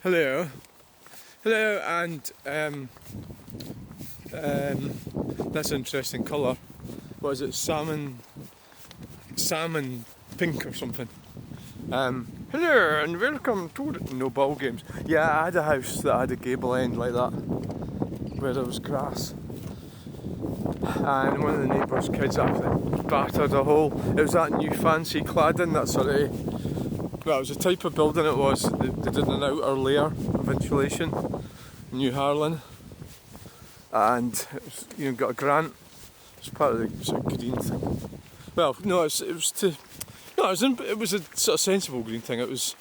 Hello, and that's an interesting colour. What is it? Salmon pink or something. Hello and welcome to no ball games. Yeah, I had a house that had a gable end like that, where there was grass, and one of the neighbours' kids actually battered a hole. It was that new fancy cladding, that sort of, well, it was the type of building it was. They did an outer layer of insulation, New Harlan, and it was, got a grant. It was part of the sort of green thing. Well, no, it was a sort of sensible green thing. It was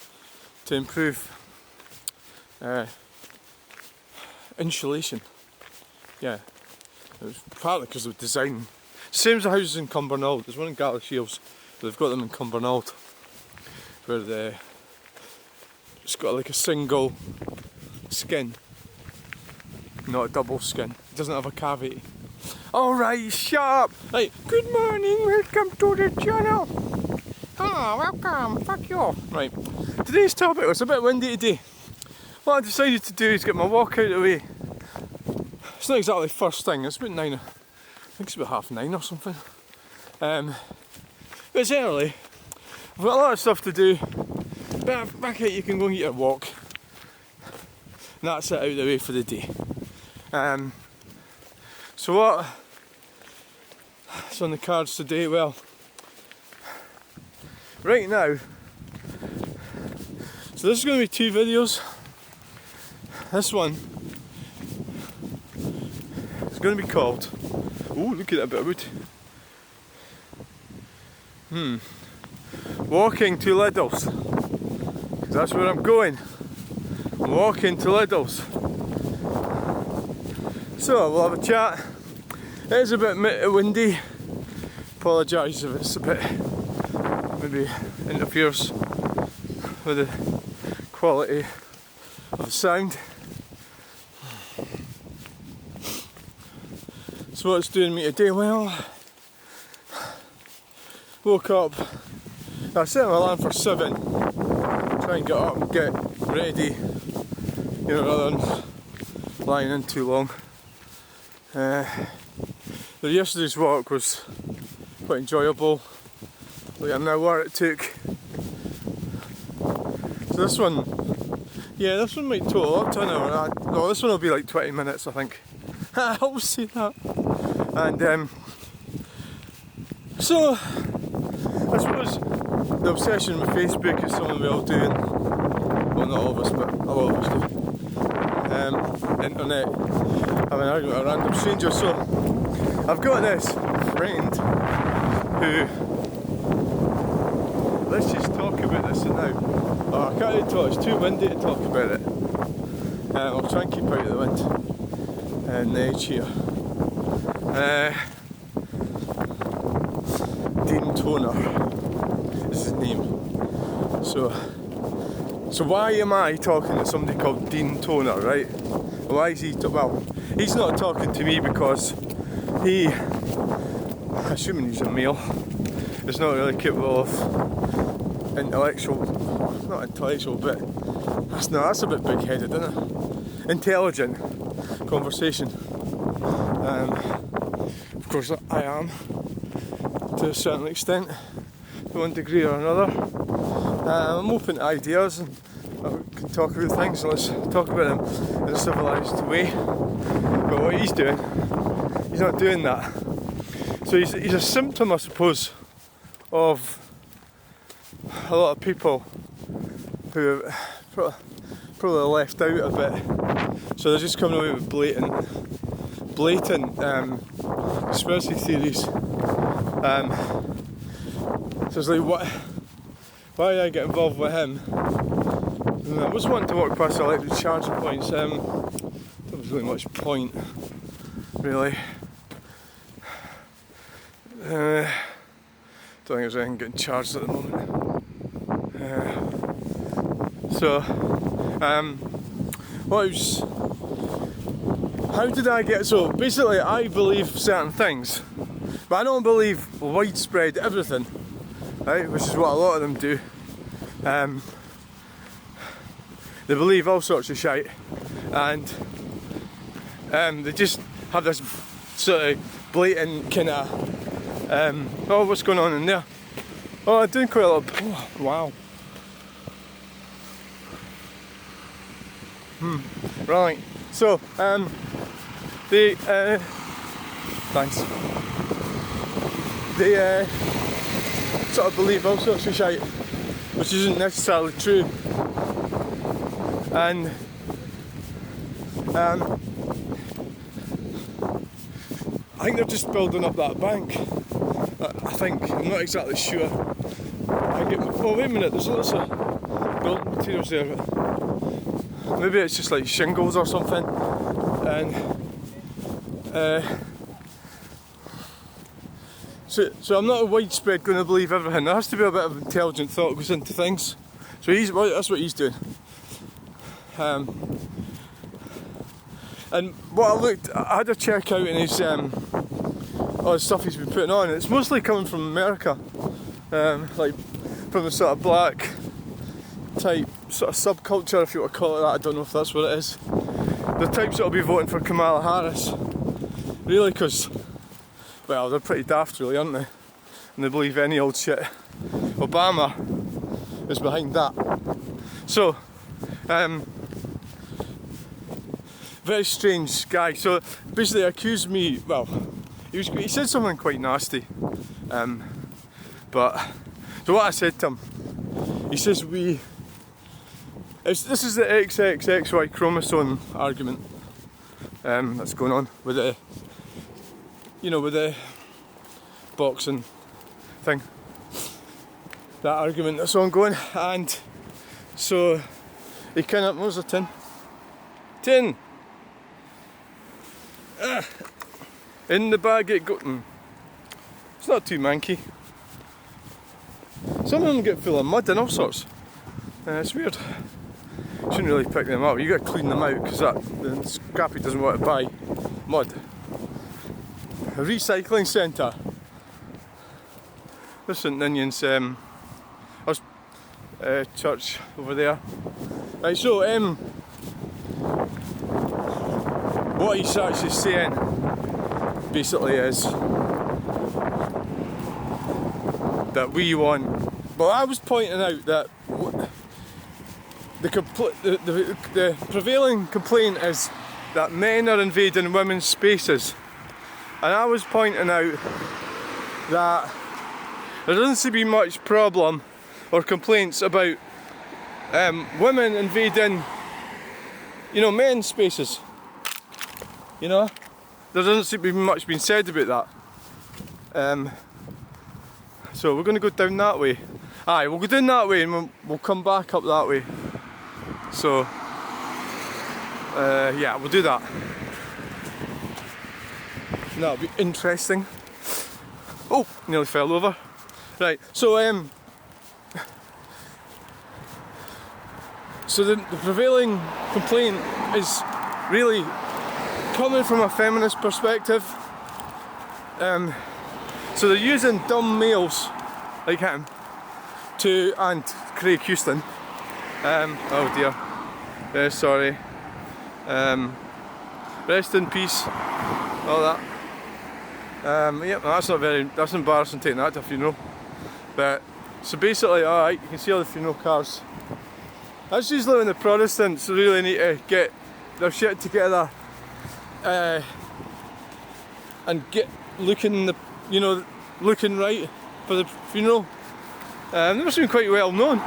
to improve insulation. Yeah, it was partly because of design. Same as the houses in Cumbernauld. There's one in Gatwick Shields, but they've got them in Cumbernauld, where it's got like a single skin, not a double skin. It doesn't have a cavity. Alright, shut up! Right, good morning, welcome to the channel! Hello, welcome, fuck you off! Right, today's topic was a bit windy today. What I decided to do is get my walk out of the way. It's not exactly first thing, it's about 9, I think it's about 9:30 or something. But it's early, I've got a lot of stuff to do, but back out you can go and get your walk. And that's it out of the way for the day. So what's on the cards today? Well, right now, so this is going to be 2 videos. This one is going to be called, oh look at that bit of wood, walking to LIDL's, because that's where I'm going. I'm walking to LIDL's. So we'll have a chat. It is a bit windy. Apologise if it's a bit, maybe interferes with the quality of the sound. So what's doing me today? Well, woke up, I set my alarm for 7, try and get up and get ready, rather than lying in too long. Yesterday's walk was quite enjoyable. Look at an hour it took. So this one might total up to an hour. No, this one will be like 20 minutes, I think. I always say that. And so I suppose the obsession with Facebook is something we all do, and well, not all of us, but a lot of us do. Internet, having an argument with a random stranger. So I've got this friend who, let's just talk about this now. Oh, I can't really talk, it's too windy to talk about it. I'll try and keep out of the wind and the edge here. Dean Toner is his name. So why am I talking to somebody called Dean Toner, right? Why is he? Well, he's not talking to me because he, assuming he's a male, is not really capable of not intellectual, but that's a bit big-headed, isn't it? Intelligent conversation. Of course, I am, to a certain extent, to one degree or another. I'm open to ideas, and I can talk about things, and let's talk about them in a civilised way. But what he's doing, he's not doing that. So he's a symptom, I suppose, of a lot of people who are probably left out a bit. So they're just coming away with blatant conspiracy theories. So it's like, why did I get involved with him? I was wanting to walk past the electric charging points. There was really much point, really. Don't think there's anything getting charged at the moment. How did I get, so basically I believe certain things, but I don't believe widespread everything, right, which is what a lot of them do. they believe all sorts of shite, and they just have this sort of blatant kind of, oh, what's going on in there? Oh, I'm doing quite a lot. Oh, wow. Right. So, they, thanks. They sort of believe all sorts of shite, which isn't necessarily true. And I think they're just building up that bank. I think, I'm not exactly sure. I think oh, wait a minute, there's lots of building materials there. Maybe it's just like shingles or something. And so I'm not widespread going to believe everything. There has to be a bit of intelligent thought that goes into things. So that's what he's doing. And what I had a check out in his all the stuff he's been putting on. It's mostly coming from America, like from the sort of black type sort of subculture, if you want to call it that. I don't know if that's what it is. The types that'll be voting for Kamala Harris, really, because, well, they're pretty daft, really, aren't they? And they believe any old shit. Obama is behind that. So, very strange guy. So basically accused me, well, he said something quite nasty, but so what I said to him, he says this is the XXXY chromosome argument that's going on with the, with the boxing thing, that argument that's ongoing. And so he kind of, what was the tin? In the bag it got. It's not too manky. Some of them get full of mud and all sorts. It's weird. Shouldn't really pick them up. You got to clean them out because the scrappy doesn't want to buy mud. A recycling centre. There's St Ninians church over there. Right, so what he's actually saying basically is that we want. Well, I was pointing out that the prevailing complaint is that men are invading women's spaces, and I was pointing out that there doesn't seem to be much problem or complaints about women invading, men's spaces. There doesn't seem to be much being said about that. So we're going to go down that way. Aye, we'll go down that way and we'll come back up that way. So, yeah, we'll do that. That'll be interesting. Oh, nearly fell over. Right, so the prevailing complaint is really coming from a feminist perspective. So they're using dumb males like him and Craig Houston. Oh dear. Sorry. Rest in peace. All that. Yep, that's embarrassing taking that to a funeral. But, so basically, alright, you can see all the funeral cars. That's usually when the Protestants really need to get their shit together and get looking right for the funeral. They must have been quite well known.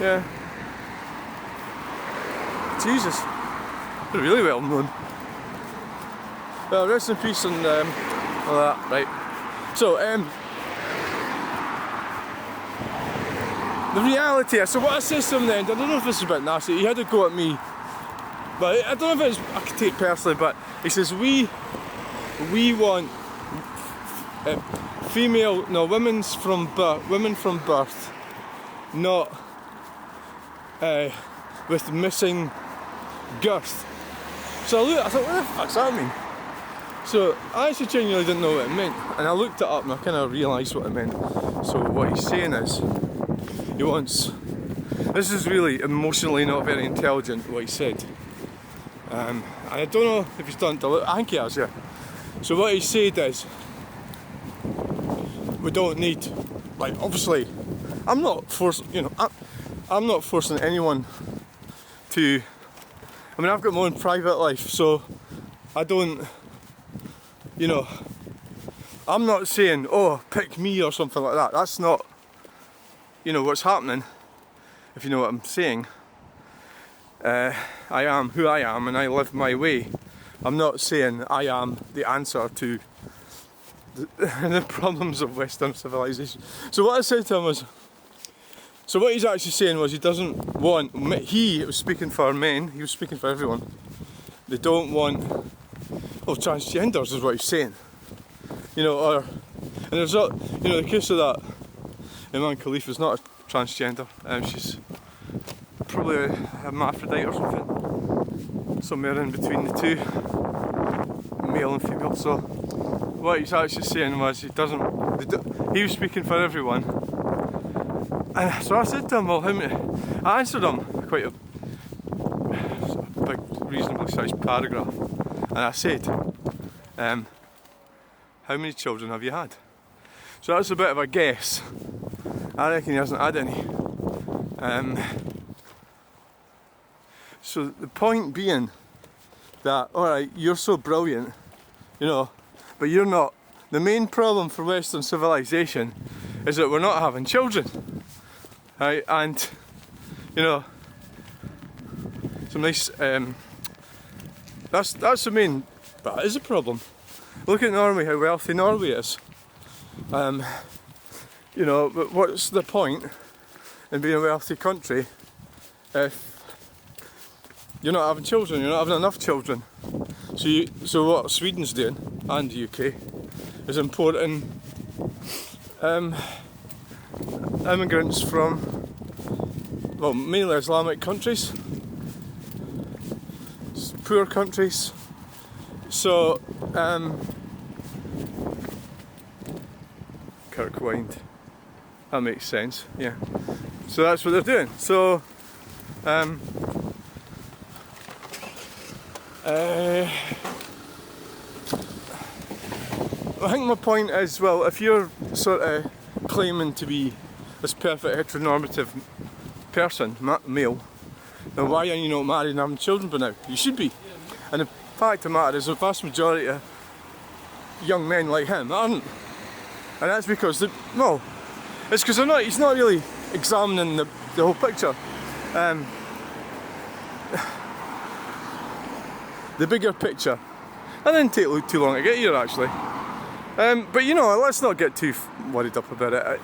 Yeah. Jesus. They're really well known. Well, rest in peace and all that, right. So, the reality is, so what I said to him then, I don't know if this is a bit nasty, he had to go at me, but I don't know if I can take it personally, but he says, we want women from birth, not with missing girth. So I thought, what the fuck's that mean? So I actually genuinely didn't know what it meant, and I looked it up and I kind of realised what it meant. So what he's saying is, he wants This is really emotionally not very intelligent, what he said. I don't know if he's done it. I think he has, yeah. So what he said is, we don't need, like, obviously, I'm not I'm not forcing anyone to. I mean, I've got my own private life, so I don't, I'm not saying, oh, pick me or something like that. That's not, what's happening, if you know what I'm saying. I am who I am and I live my way. I'm not saying I am the answer to the problems of Western civilization. So what I said to him was, so what he's actually saying was he doesn't want, he was speaking for men, he was speaking for everyone. They don't want, transgenders is what he's saying. And there's not, the case of that Imam Khalif is not a transgender. She's probably a hermaphrodite or something, somewhere in between the two, male and female. So what he's actually saying was he was speaking for everyone. And so I said to him, well, how many? I answered him quite a big, reasonably sized paragraph, and I said, how many children have you had? So that's a bit of a guess. I reckon he hasn't had any. So the point being that, alright, you're so brilliant, but you're not. The main problem for Western civilization is that we're not having children. Right? And, some nice, that's the main, that is a problem. Look at Norway, how wealthy Norway is. But what's the point in being a wealthy country if you're not having children, you're not having enough children? So what Sweden's doing, and the UK, is importing immigrants from, mainly Islamic countries, poor countries. So, Kirkwind, that makes sense, yeah. So that's what they're doing. So, I think my point is, well, if you're sort of claiming to be this perfect heteronormative person, male, then why are you not married and having children by now? You should be. And the fact of the matter is, the vast majority of young men like him aren't. And that's because, it's because he's not really examining the whole picture. The bigger picture. That didn't take too long to get here, actually. But let's not get too worried up about it.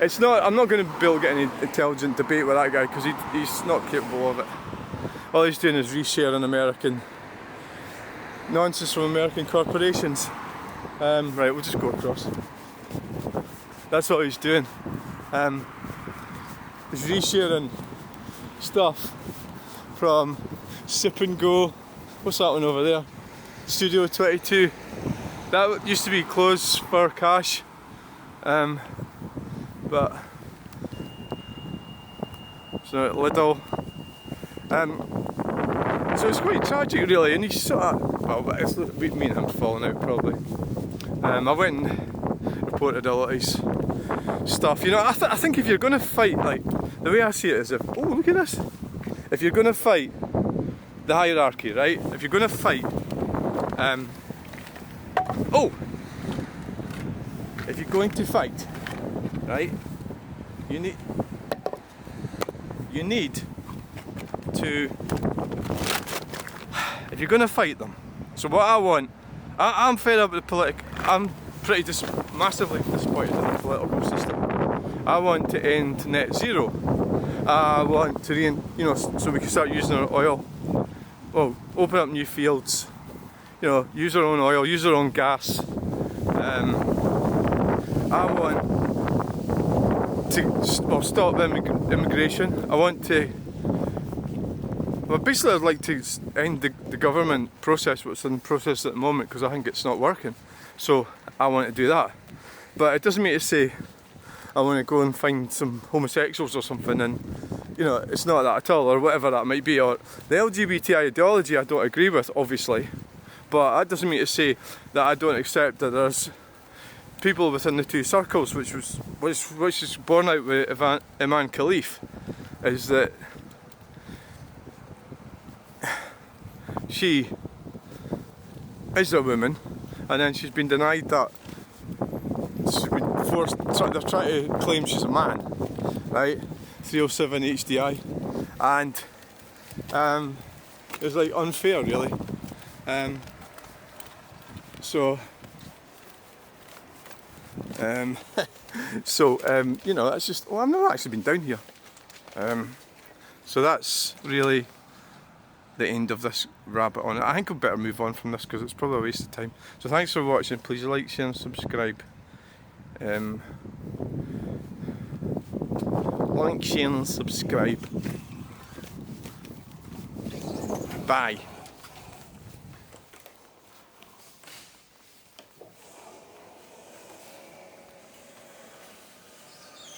I'm not going to be able to get any intelligent debate with that guy because he's not capable of it. All he's doing is resharing American nonsense from American corporations. Right, we'll just go across. That's what he's doing. He's resharing stuff from Sip and Go. What's that one over there? Studio 22. That used to be closed for cash. But so at LIDL. So it's quite tragic, really, and he's sort of, it's me and him falling out probably. I went and reported a lot of his stuff. I think if you're going to fight, like, the way I see it is, look at this. If you're going to fight the hierarchy, right? If you're going to fight, if you're going to fight, right? You need to, if you're going to fight them. So what I want, I'm fed up with I'm pretty massively disappointed in the political system. I want to end net zero. I want to, so we can start using our oil. Well, open up new fields. Use our own oil, use our own gas. I want to stop immigration. I want to. Basically, I'd like to end the government process, what's in process at the moment, because I think it's not working. So I want to do that. But it doesn't mean to say I want to go and find some homosexuals or something and, you know, it's not that at all, or whatever that might be. Or the LGBT ideology I don't agree with, obviously, but that doesn't mean to say that I don't accept that there's people within the two circles, which is born out with Imam Khalif, is that she is a woman, and then she's been denied that. She's been forced. They're trying to claim she's a man, right? 307 HDI, and it's like unfair, really. You know, that's just. Well, I've never actually been down here. So that's really the end of this rabbit on it. I think I'd better move on from this because it's probably a waste of time. So thanks for watching. Please like, share and subscribe. Like, share and subscribe. Bye.